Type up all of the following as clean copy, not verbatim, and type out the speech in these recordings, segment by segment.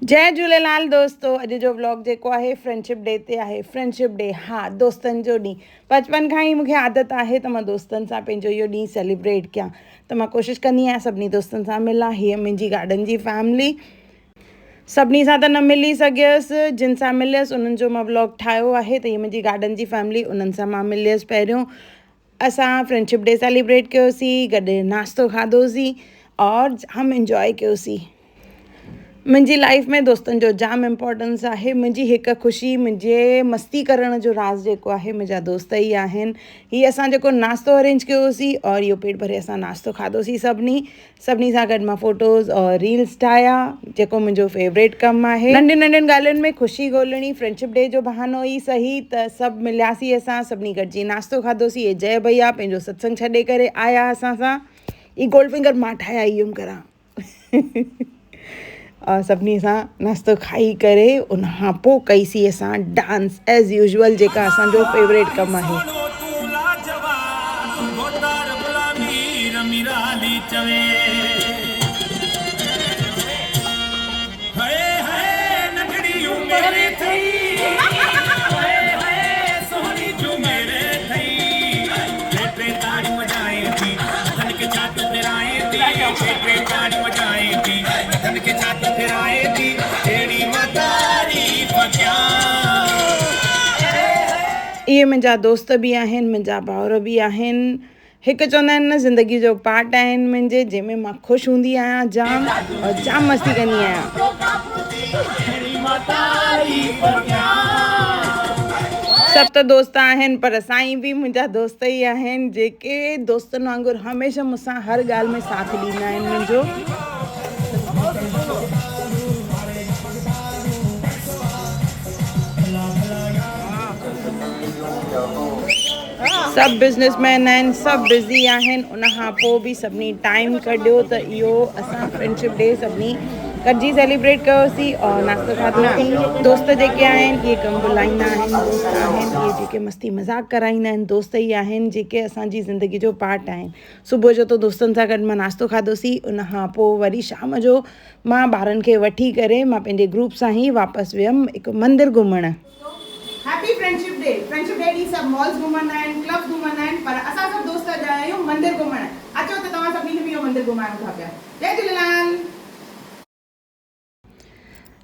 जय झूलेलाल दोस्तों। अॼु जो व्लॉग जेको आहे फ्रेंडशिप डे ते आहे। फ्रेंडशिप डे, हा, दोस्तनि जो ॾींहुं। बचपन खां ई मूंखे आदत आहे त मां दोस्तनि सां पंहिंजो इहो ॾींहुं सेलिब्रेट कयां, त मां कोशिशि कंदी आहियां सभिनी दोस्तनि सां मिलां। हीअ मुंहिंजी गार्डन जी फैमिली, सभिनी सां त न मिली सघियसि, जिन सां मिलियसि उन्हनि जो मां व्लॉग ठाहियो आहे। त हीअ मुंहिंजी गार्डन जी फैमिली, उन्हनि सां मां मिलियसि पहिरियों। असां फ्रेंडशिप डे सेलिब्रेट कयोसीं, गॾु नाश्तो खाधोसीं और जाम इंजॉय कयोसीं। मुंहिंजी लाइफ में दोस्तनि जो जाम इम्पोर्टेंस आहे। मुंहिंजी हिकु ख़ुशी, मुंहिंजे मस्ती करण जो राज़ जेको आहे मुंहिंजा दोस्त ई आहिनि। हीअ असां जेको नाश्तो अरेंज कयोसीं और इहो पेट भरे असां नाश्तो खाधोसीं सभिनी सां गॾु मां फ़ोटोज़ और रील्स ठाहिया, जेको मुंहिंजो फेवरेट कमु आहे। नंढियुनि नंढियुनि ॻाल्हियुनि में ख़ुशी ॻोल्हणी फ्रेंडशिप डे जो बहानो ई सही। त सभु मिलियासीं, असां सभिनी गॾिजी नाश्तो खाधोसीं। जय भैया पंहिंजो सत्संग छॾे करे आया असां सां। ई गोल्ड फिंगर मां ठाहिया, इहो करां और सभिनी सां नाश्तो खाई करे उन खां पोइ कईसीं असां डांस एज़ यूजुअल, जेका असांजो फेवरेट कमु आहे। इहे मुंहिंजा दोस्त बि आहिनि, मुंहिंजा भाउर बि आहिनि। हिकु चवंदा आहिनि न, ज़िंदगी जो पार्ट आहिनि मुंहिंजे, जंहिंमें मां ख़ुशि हूंदी आहियां जाम और जाम मस्ती कंदी आहियां। सभु त दोस्त आहिनि, पर साईं बि मुंहिंजा दोस्त ई आहिनि, जेके दोस्तनि वांगुरु हमेशह मूंसां हर ॻाल्हि में साथ ॾींदा आहिनि मुंहिंजो। सभु बिज़नेसमैन आहिनि, सभु बिज़ी आहिनि। उन खां पोइ बि सभिनी टाइम कढियो त इहो असां फ्रेंडशिप डे सभिनी गॾिजी सेलिब्रेट कयोसीं और नाश्तो खाधोसीं। दोस्त जेके आहिनि इहे कमु बुलाईंदा आहिनि, दोस्त आहिनि इहे जेके मस्ती मज़ाक कराईंदा आहिनि, दोस्त ई आहिनि जेके असांजी ज़िंदगी जो पार्ट आहिनि। सुबुह जो त दोस्तनि सां गॾु मां नाश्तो खाधोसीं। उन खां पोइ वरी शाम जो मां ॿारनि खे वठी करे मां पंहिंजे ग्रुप सां ई वापसि वियमि हिकु मंदरु घुमणु। Happy friendship day. Friendship day ॾींहुं सभु मॉल्स घुमंदा आहिनि, क्लब घुमंदा आहिनि, पर असां सभु दोस्त आया आहियूं मंदरु घुमणु। अचो त तव्हां सभिनी खे बि इहो मंदरु घुमायूं था पिया। जय झूलेलाल।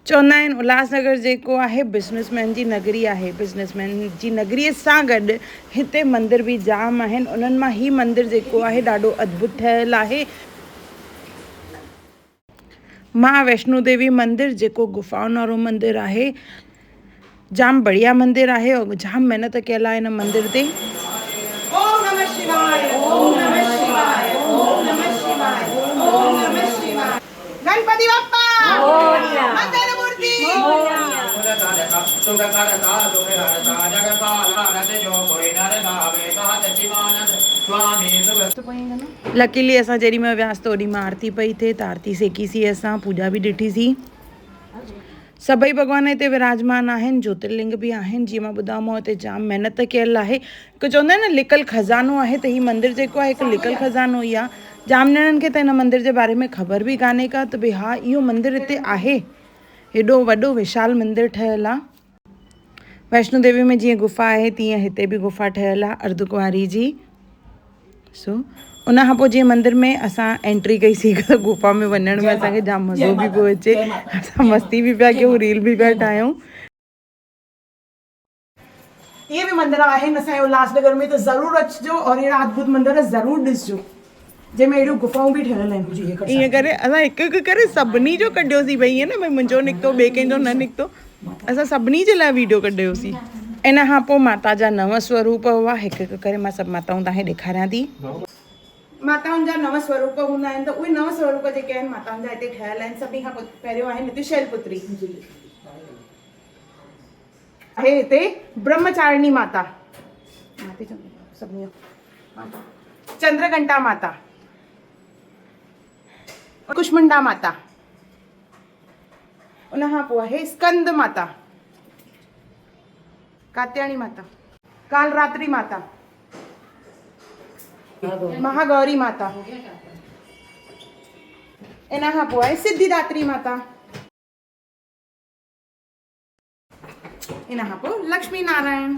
चवंदा आहिनि उल्हासनगर जेको आहे बिज़नेसमैन जी नगरी आहे। बिज़नेसमैन जी नगरीअ सां गॾु हिते मंदर बि जाम आहिनि। उन्हनि मां ही मंदरु जेको आहे ॾाढो अद्भुत ठहियलु आहे। मां वैष्णो देवी मंदरु, जेको गुफ़ाउनि वारो मंदरु आहे, जाम बढ़िया मंदरु आहे और जाम महिनत कयल आहे हिन मंदर ते। ओम नमः शिवाय, ओम नमः शिवाय, ओम नमः शिवाय, ओम नमः शिवाय। गणपति बप्पा मोरया, मंगल मूर्ति मोरया। लकीली असां जेॾी महिल वियासीं त ओॾी महिल आरती पई थिए, त आरती सेकीसीं, असां पूॼा बि ॾिठीसीं। सभई भॻवान हिते विराजमान आहिनि, ज्योतिर्लिंग बि आहिनि। जीअं मां ॿुधायोमांव हिते जाम महिनत कयल आहे। हिकु चवंदा आहिनि न लिकल खज़ानो आहे, त हीउ मंदरु जेको आहे हिकु लिकल खज़ानो ई आहे। जाम ॼणनि खे त हिन मंदर जे बारे में ख़बर बि कान्हे का त भई हा इहो मंदरु हिते आहे। हेॾो वॾो विशाल मंदरु ठहियलु आहे। वैष्णो देवी में जीअं गुफ़ा आहे, तीअं हिते बि गुफ़ा ठहियलु आहे अर्धकुंवारी जी। उन खां पोइ जीअं मंदर में असां एंट्री कईसीं, गुफ़ा में वञण में असांखे जाम मज़ो बि पियो अचे। असां मस्ती बि पिया कयूं, रील बि पिया ठाहियूं। इहे बि मंदर आहिनि असांजे उल्हासनगर में, त ज़रूरु अचिजो और अहिड़ा अद्भुत मंदर ज़रूरु ॾिसजो, जंहिंमें अहिड़ियूं गुफ़ाऊं बि ठहियलु आहिनि। ईअं करे असां हिकु हिकु करे सभिनी जो कढियोसीं, भई ईअं न भई मुंहिंजो निकितो ॿिए कंहिंजो न निकितो, असां सभिनी जे लाइ वीडियो कढियोसीं। इन खां पोइ माता जा 9 स्वरूप हुआ। हिकु हिकु करे मां सभु माताऊं तव्हांखे ॾेखारियां थी। माताउनि जा 9 स्वरूप हूंदा आहिनि, त उहे 9 स्वरूप जेके आहिनि माताउनि जा हिते ठहियलु आहिनि। सभिनी खां पहिरियों आहे हिते शैलपुत्री आहे, हिते ब्रह्मचारिणी माता, चंद्रघंटा माता, कुष्मंडा माता। उन खां पोइ आहे स्कंद माता, कात्यायनी माता, कालरात्रि माता, महागौरी माता। इन खां पोइ आहे सिद्धिदात्री माता। इन खां पोइ लक्ष्मी नारायण।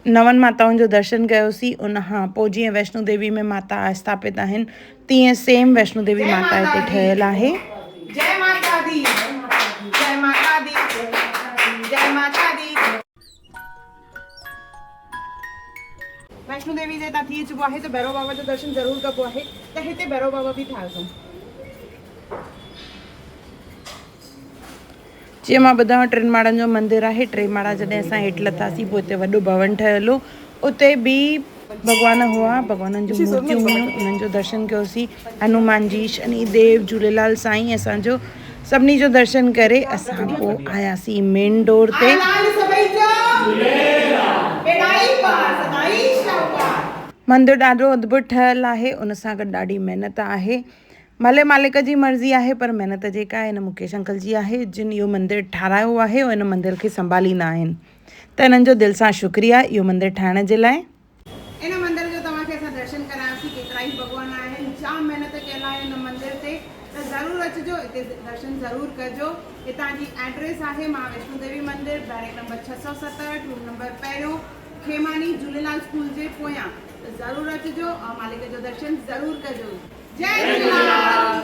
नवनि माताउनि जो दर्शन कयोसीं। उन खां पोइ जीअं वैष्णो देवी में माता स्थापित आहिनि तीअं सेम वैष्णो देवी माता हिते ठहियलु आहे। जय माता दी, जय माता दी, जय माता दी। वैष्णो देवी जे हितां थी चुको आहे त भैरव बाबा जो दर्शन ज़रूरु कबो आहे, त हिते भैरव बाबा बि ठाहियो अथऊं। जीअं मां ॿुधायो 3 माड़नि जो मंदिर आहे। 3 माड़ा जॾहिं असां हेठि लथासीं पोइ हिते वॾो भवन ठहियलु हो, उते बि भॻवान हुआ, भॻवाननि जूं मूर्तियूं हुयूं, उन्हनि जो दर्शन कयोसीं। हनुमान जी, शनिदेव, झूलेलाल साईं असांजो सभिनी जो दर्शन करे असां पोइ आयासीं मेन डोर ते। मंदिर ॾाढो अद्भुत ठहियलु आहे, उन सां गॾु ॾाढी महिनत आहे। मालिक जी मर्ज़ी आहे, पर महिनत जेका आहे हिन मुकेश अंकल जी आहे, जिन इहो मंदिर ठारायो आहे ऐं हिन मंदिर खे संभालींदा आहिनि। त हिननि जो दिलि सां शुक्रिया इहो मंदिर ठाहिण जे लाइ। इन मंदिर जो तव्हांखे असां दर्शन करायोसीं। केतिरा ई भॻवान आहिनि, जाम महिनत कयल आहे हिन मंदिर ते, त ज़रूरु अचिजो, हिते दर्शन ज़रूरु कजो। हितां जी एड्रेस आहे मां वैष्णो देवी मंदिर, barrack number 667, room number 1, Khemani Jhulelal school जे पोयां। त ज़रूरु अचिजो ऐं मालिक जो दर्शन ज़रूरु कजो। जय झूलेलाल।